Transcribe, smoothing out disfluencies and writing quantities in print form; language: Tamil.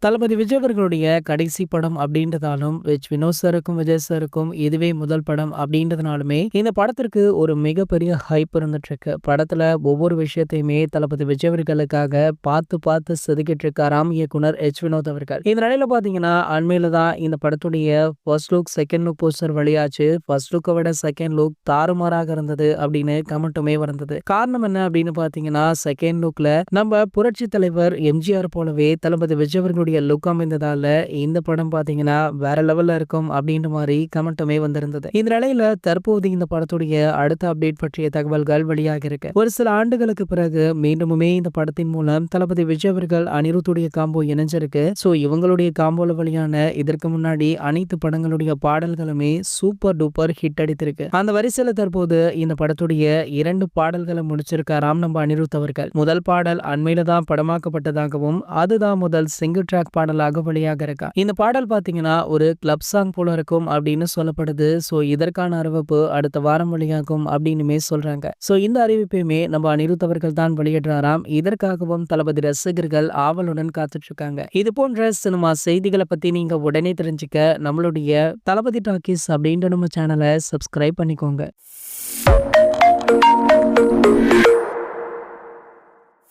தளபதி விஜய் அவர்களுடைய கடைசி படம் அப்படின்றதாலும், வினோத் சாருக்கும், விஜய் சாருக்கும் இதுவே முதல் படம் அப்படின்றதுனாலுமே, இந்த படத்திற்கு ஒரு மிகப்பெரிய ஹைப் இருந்துட்டு இருக்கு. படத்துல ஒவ்வொரு விஷயத்தையுமே தளபதி விஜய் அவர்களுக்காக பார்த்து பார்த்து செதுக்கிட்டு இருக்காராம் இயக்குனர் வினோத் அவர்கள். இந்த நிலையில பாத்தீங்கன்னா, அண்மையில தான் இந்த படத்துடைய first look, second look poster வெளியாச்சு. ஃபர்ஸ்ட் லுக்கை விட செகண்ட் லுக் தாறுமாறாக இருந்தது அப்படின்னு கமெண்ட்டுமே வந்தது. காரணம் என்ன அப்படின்னு பாத்தீங்கன்னா, செகண்ட் லுக்ல நம்ம புரட்சி தலைவர் எம்ஜிஆர் போலவே தளபதி விஜய் அவர்களுடைய லுக் அமைந்ததால இந்த படம் பாத்தீங்கன்னா வேற லெவல்ல இருக்கும் அப்படின்ற மாதிரி கமெண்ட்டுமே வந்திருந்தது. இந்த நிலையில தற்போது இந்த படத்துடைய அடுத்த அப்டேட் பற்றிய தகவல்கள் வெளியாக இருக்கு. ஒரு சில ஆண்டுகளுக்கு பிறகு மீண்டுமே இந்த படத்தின் மூலம் தளபதி விஜய் அவர்கள் அனிருத்துடைய காம்போ இணைஞ்சிருக்கு. சோ இவங்களுடைய காம்போல வெளியான இதற்கு முன்னாடி அனைத்து படங்களுடைய பாடல்களுமே சூப்பர் டூப்பர் ஹிட் அடித்திருக்கு. அந்த வரிசையில தற்போது இந்த படத்துடைய 2 பாடல்களை முடிச்சிருக்காராம் நம்ம அனிருத் அவர்கள். முதல் பாடல் அண்மையில தான் படமாக்கப்பட்டதாகவும் அதுதான் முதல் சிங்கிள் ட்ராக் பாடலாக வெளியாக இருக்கா. இந்த பாடல் பாத்தீங்கன்னா ஒரு கிளப் சாங் போல இருக்கும் அப்படின்னு சொல்லப்படுது. சோ இதற்கான அறிவிப்பு அடுத்த வாரம் வெளியாகும் அப்படின்னுமே சொல்றாங்க. சோ இந்த அறிவிப்பையுமே நம்ம அனிருத் அவர்கள் தான் வெளியிடுறாராம். இதற்காகவும் தளபதி ரசிகர்கள் ஆவலுடன் காத்துட்டு இருக்காங்க. இது போன்ற சினிமா செய்திகளை பத்தி நீங்க உடனே தெரிஞ்சுக்க நம்மளுடைய தளபதி டாக்கீஸ் அப்படின்ற நம்ம சேனலை சப்ஸ்கிரைப் பண்ணிக்கோங்க.